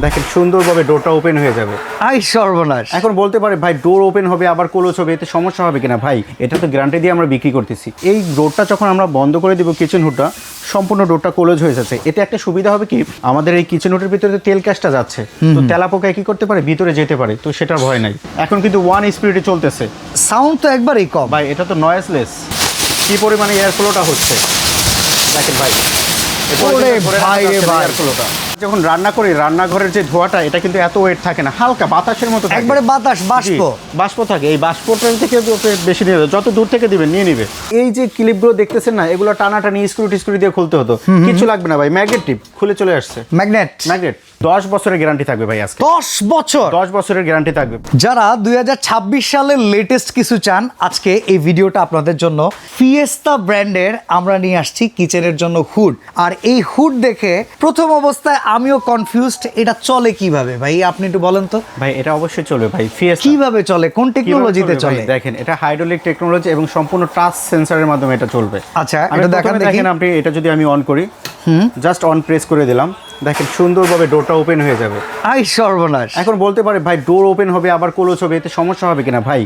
দেখেন সুন্দরভাবে ডোরটা ওপেন হয়ে যাবে। আই সর্বনাশ। এখন বলতে পারে ভাই ডোর ওপেন হবে আবার ক্লোজ হবে, এতে সমস্যা হবে কিনা? ভাই এটা তো গ্যারান্টি দিয়ে আমরা বিক্রি করতেছি। এই ডোরটা যখন আমরা বন্ধ করে দিব, কিচেন হুডটা সম্পূর্ণ ডোরটা ক্লোজ হয়ে যাচ্ছে। এতে একটা সুবিধা হবে কি, আমাদের এই কিচেন হুডের ভিতরে তেল গ্যাসটা যাচ্ছে, তো তেলাপোকায় কি করতে পারে, ভিতরে যেতে পারে, তো সেটার ভয় নাই। এখন কিন্তু 1 স্পিডে চলতেছে। সাউন্ড তো একবারই কম ভাই এটা তো নয়েজলেস, কি পরিমাণে এয়ার ফ্লোটা হচ্ছে দেখেন ভাই। এয়ার ফ্লোটা যখন রান্না করি, রান্নাঘরের যে ধোঁয়াটা, এটা কিন্তু এত ওয়েট থাকে না, হালকা বাতাসের মতো থাকে। একবারে বাতাস, বাষ্প বাষ্প থাকে। এই বাষ্পটা থেকে বেশি নিয়ে যত দূর থেকে দিবেন নিয়ে নিবে। এই যে ক্লিপগুলো দেখতেছেন না, এগুলো টানাটানি স্ক্রু দিয়ে খুলতে হতো, কিছু লাগবে না ভাই, ম্যাগনেট টিপ খুলে চলে আসছে। ম্যাগনেট 10 বছরের গ্যারান্টি থাকবে ভাই। আজকে 10 বছরের গ্যারান্টি থাকবে। যারা 2026 সালের লেটেস্ট কিছু চান, আজকে এই ভিডিওটা আপনাদের জন্য। ফিয়েস্তা ব্র্যান্ডের আমরা নিয়ে আসছি কিচেনের জন্য হুড। আর এই হুড দেখে প্রথম অবস্থায় আমিও কনফিউজড, এটা চলে কিভাবে ভাই, আপনি একটু বলেন তো। ভাই এটা অবশ্যই চলবে ভাই। ফিয়েস্তা কিভাবে চলে, কোন টেকনোলজিতে চলে? দেখেন এটা হাইড্রোলিক টেকনোলজি এবং সম্পূর্ণ টাচ সেন্সরের মাধ্যমে এটা চলবে। আচ্ছা এটা দেখেন আপনি, এটা যদি আমি অন করি, জাস্ট অন প্রেস করে দিলাম, দেখেন সুন্দরভাবে ডোরটা ওপেন হয়ে যাবে। আই সর্বনাশ। এখন বলতে পারে ভাই ডোর ওপেন হবে আবার ক্লোজ হবে, এতে সমস্যা হবে কিনা? ভাই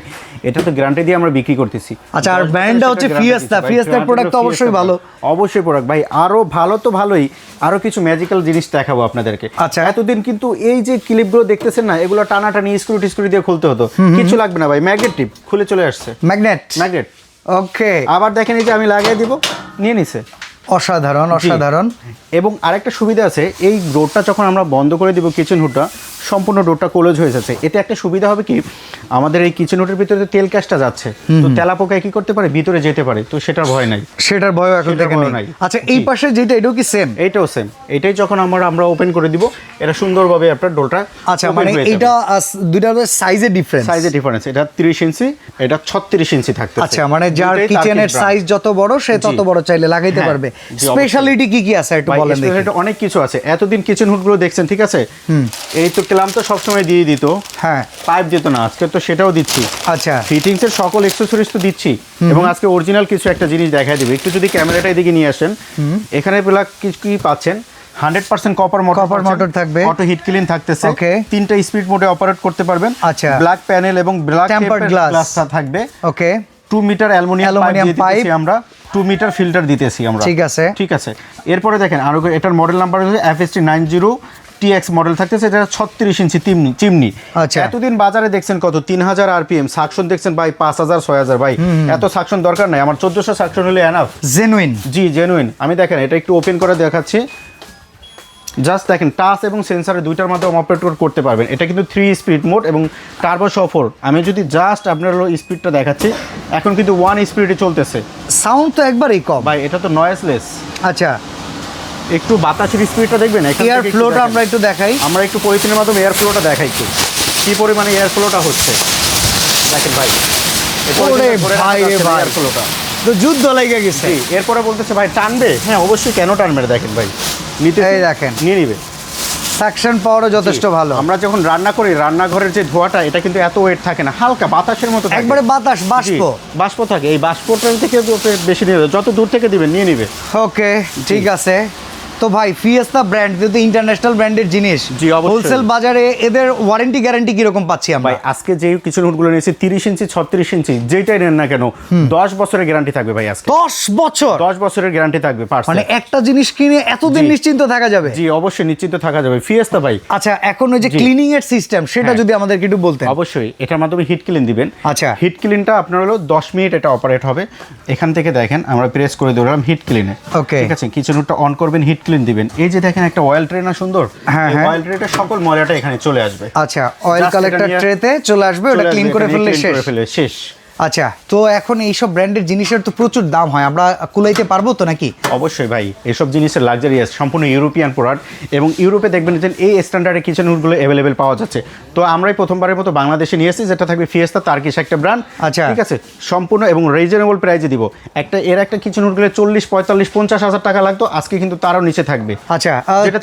এটা তো গ্যারান্টি দিয়ে আমরা বিক্রি করতেছি। আচ্ছা আর ব্র্যান্ডটা হচ্ছে ফিয়েস্তা। ফিয়েস্তার প্রোডাক্ট তো অবশ্যই ভালো। অবশ্যই প্রোডাক্ট ভাই, আরো ভালো তো ভালোই, আরো কিছু ম্যাজিক্যাল জিনিস দেখাবো আপনাদেরকে। আচ্ছা এতদিন কিন্তু এই যে ক্লিপগুলো দেখতেছেন না, এগুলো টানাটানি স্ক্রু দিয়ে খুলতে হতো, কিছু লাগবে না ভাই, ম্যাগনেট টিপ খুলে চলে আসছে। ম্যাগনেট ওকে। আবার দেখেন এই যে আমি লাগিয়ে দিব, নিয়ে নিছে। অসাধারণ অসাধারণ। এবং আরেকটা সুবিধা আছে, এই ডোরটা যখন আমরা বন্ধ করে দিব, কিচেন হুডটা সম্পূর্ণ ডোরটা ক্লোজ হয়ে যাচ্ছে। এতে একটা সুবিধা হবে কি, আমাদের এই কিচেন হুডের ভিতরে তেল গ্যাসটা যাচ্ছে, তো তেলাপোকায় কি করতে পারে, ভিতরে যেতে পারে, তো সেটার ভয় নাই। সেটার ভয় এখন থেকে নেই। আচ্ছা এই পাশে যেটা, এটাও কি সেম? এইটাও সেম। এটাই যখন আমরা ওপেন করে দিব, এটা সুন্দরভাবে আপনার ডোরটা। আচ্ছা মানে এটা দুইটার সাইজে ডিফারেন্স। এটা 30 ইঞ্চি, এটা 36 ইঞ্চি থাকতে। আচ্ছা মানে যার কিচেনের সাইজ যত বড়, সে তত বড় চাইলে লাগাইতে পারবে। স্পেশালিটি কি আছে একটু বলেন দেখি। স্পেশালিটি অনেক কিছু আছে। এতদিন কিচেন হুডগুলো দেখছেন, ঠিক আছে, এই তো ক্ল্যাম্প তো সবসময় দিয়ে দিত, হ্যাঁ পাইপ দিত না, আজকে তো সেটাও দিচ্ছি। আচ্ছা ফিটিংসের সকল অ্যাকসেসরিজ তো দিচ্ছি, এবং আজকে অরিজিনাল কিছু একটা জিনিস দেখাই দিবে। একটু যদি ক্যামেরাটা এদিকে নিয়ে আসেন, এখানে কি পাচ্ছেন, 100% কপার মোটর থাকবে, অটো হিট ক্লিন থাকতেছে, তিনটা স্পিড মোডে অপারেট করতে পারবেন। আচ্ছা ব্ল্যাক প্যানেল এবং ব্ল্যাক টেম্পারড গ্লাসটা থাকবে। ওকে 2 মিটার অ্যালুমিনিয়াম পাইপ, আমরা 2 মিটার ফিল্টার দিতেছি আমরা। ঠিক আছে। এরপরে দেখেন আরো, এটার মডেল নাম্বার হচ্ছে FST 90 TX মডেল থাকতেছে, এটা 36 ইঞ্চি চিমনি। আচ্ছা এতদিন বাজারে দেখছেন কত, 3000 RPM সাকশন দেখছেন ভাই, 5000 6000। ভাই এত সাকশন দরকার নাই, আমার 1400 সাকশন হলে এনাফ। জেনুইন। জেনুইন। আমি দেখেন এটা একটু ওপেন করে দেখাচ্ছি, জাস্ট দেখেন টাচ এবং সেন্সারে দুইটার মাধ্যমে অপারেট করতে পারবেন। এটা কিন্তু 3 স্পিড মোড এবং টার্বো সফর। আমি যদি জাস্ট আপনার স্পিডটা দেখাচ্ছি, এখন কিন্তু 1 স্পিডে চলতেছে। সাউন্ড তো একবারই কম ভাই, এটা তো নয়েজলেস। আচ্ছা একটু বাতাসের স্পিডটা দেখবেন, এয়ার ফ্লোটা আমরা একটু দেখাই। আমরা একটু পলিথিনের মাধ্যমে এয়ার ফ্লোটা দেখাই, একটু কি পরিমাণে এয়ার ফ্লোটা হচ্ছে দেখেন ভাই। এয়ার ফ্লোটা তো যুদ্ধ লেগে গেছে। এরপরে বলতেছে ভাই টানবে, হ্যাঁ অবশ্যই, কেন টানবে না দেখেন ভাই, দেখেন নিয়ে নিবে। সাকশন পাওয়ারও যথেষ্ট ভালো। আমরা যখন রান্না করি, রান্নাঘরের যে ধোঁয়াটা, এটা কিন্তু এত ওয়েট থাকে না, হালকা বাতাসের মতো থাকে। একবারে বাতাস, বাষ্প থাকে। এই বাষ্পটা থেকে বেশি নিয়ে যত দূর থেকে দিবেন নিয়ে নিবে। ওকে ঠিক আছে। তো ভাই ফিয়েস্তা ব্র্যান্ড যেহেতু ইন্টারন্যাশনাল ব্র্যান্ডের জিনিস, হোলসেল বাজারে এদের ওয়ারেন্টি গ্যারান্টি কিরকম পাচ্ছি আমরা? ভাই আজকে যে কিচেন হুডগুলো নিয়েছি 30 ইঞ্চি 36 ইঞ্চি যেটাই নেন না কেন, 10 বছরের গ্যারান্টি থাকবে ভাই। আজকে 10 বছরের গ্যারান্টি থাকবে। মানে একটা জিনিস কিনে এতদিন নিশ্চিন্ত থাকা যাবে? জি অবশ্যই নিশ্চিন্ত থাকা যাবে। ফিয়েস্তা ভাই। আচ্ছা এখন ওই যে ক্লিনিং এর সিস্টেম, সেটা যদি আমাদেরকে একটু বলতেন। অবশ্যই, এটার মাধ্যমে হিট ক্লিন দিবেন। আচ্ছা হিট ক্লিনটা আপনার হলো 10 মিনিট এটা অপারেট হবে। এখান থেকে দেখেন আমরা প্রেস করে দিলাম হিট ক্লিনে। ওকে ঠিক আছে, কিচেন হুডটা অন করবেন, হিট ক্লিন দিবেন। এই যে দেখেন একটা অয়েল ট্রে না সুন্দর, অয়েল ট্রেতে সকল ময়লাটা এখানে চলে আসবে। আচ্ছা অয়েল কালেক্টর ট্রেতে চলে আসবে, ওটা ক্লিন করে ফেললে শেষ। আচ্ছা তো এখন এইসব ব্র্যান্ডের জিনিসের তো প্রচুর দাম হয়, আমরা কুলাইতে পারবো তো নাকি? অবশ্যই ভাই, এসব জিনিসের লাক্সারিয়াস, সম্পূর্ণ ইউরোপিয়ান প্রোডাক্ট, এবং ইউরোপে দেখবেন যে এই স্ট্যান্ডার্ডের কিচেন হুডগুলো অ্যাভেলেবেল পাওয়া যাচ্ছে। তো আমরাই প্রথমবারের মতো বাংলাদেশে নিয়ে এসেছি, যেটা থাকবে ফিয়েস্তা তার্কিশ একটা ব্র্যান্ড। আচ্ছা ঠিক আছে, সম্পূর্ণ এবং রিজনেবল প্রাইসে দিব। একটা কিচেন হুডগুলো 40 45 50 হাজার টাকা লাগতো, আজকে কিন্তু তারও নিচে থাকবে। আচ্ছা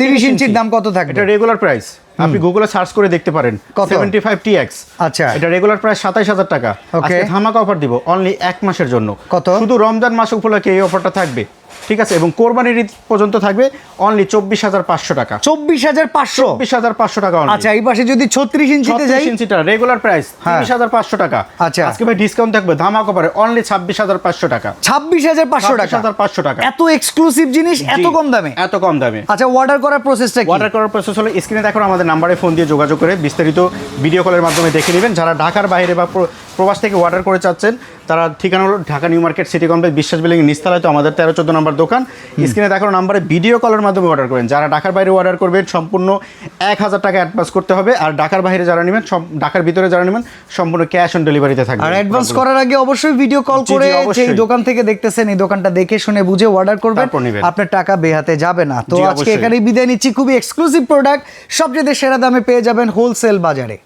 30 ইঞ্চির দাম কত থাকবে? এটা রেগুলার প্রাইস, আপনি গুগলে সার্চ করে দেখতে পারেন, 75 TX। আচ্ছা এটা রেগুলার প্রাইস 27,000 টাকা। আজকে ধামাকা অফার দিব অনলি 1 মাসের জন্য। কত? শুধু রমজান মাস উপলক্ষে এই অফারটা থাকবে। ঠিক আছে, এবং কোরবানির ঈদ পর্যন্ত থাকবে অনলি 24,500 টাকা। 24,500? 24,500 টাকা only। আচ্ছা, এই পাশে যদি 36 ইঞ্চিতে যাই, 36 ইঞ্চিটা রেগুলার প্রাইস 30,500 টাকা। আচ্ছা, আজকে ভাই ডিসকাউন্ট থাকবে ধামাকা অফারে অনলি 26,500 টাকা। 26,500 টাকা? 26,500 টাকা। এত এক্সক্লুসিভ জিনিস এত কম দামে? এত কম দামে। আচ্ছা, অর্ডার করার প্রসেসটা কি? অর্ডার করার প্রসেস হলো স্ক্রিনে দেখো আমাদের নাম্বারে ফোন দিয়ে যোগাযোগ করে বিস্তারিত ভিডিও কলের মাধ্যমে দেখে নেবেন। যারা ঢাকার বাইরে বা প্রবাস থেকে অর্ডার করে চাচ্ছেন, তারা ঠিকানা হলো Dhaka new market city complex বিশ্বাস বিল্ডিং নিচতলায়, তো আমাদের 13-14 নম্বর দোকান। স্ক্রিনে দেখো নাম্বারে ভিডিও কলের মাধ্যমে অর্ডার করবেন। যারা ঢাকার বাইরে অর্ডার করবেন সম্পূর্ণ 1,000 টাকা অ্যাডভান্স করতে হবে, আর ঢাকার বাইরে যারা নেবেন, ঢাকার ভিতরে যারা নেবেন সম্পূর্ণ ক্যাশ অন ডেলিভারিতে থাকবে। আর অ্যাডভান্স করার আগে অবশ্যই ভিডিও কল করে যে এই দোকান থেকে দেখতেছেন এই দোকানটা দেখে শুনে বুঝে অর্ডার করবেন, আপনার টাকা বেহাতে যাবে না। তো আজকে এখানেই বিদায় নিচ্ছি। খুবই এক্সক্লুসিভ প্রোডাক্ট সবচেয়ে সেরা দামে পেয়ে যাবেন হোলসেল বাজারে।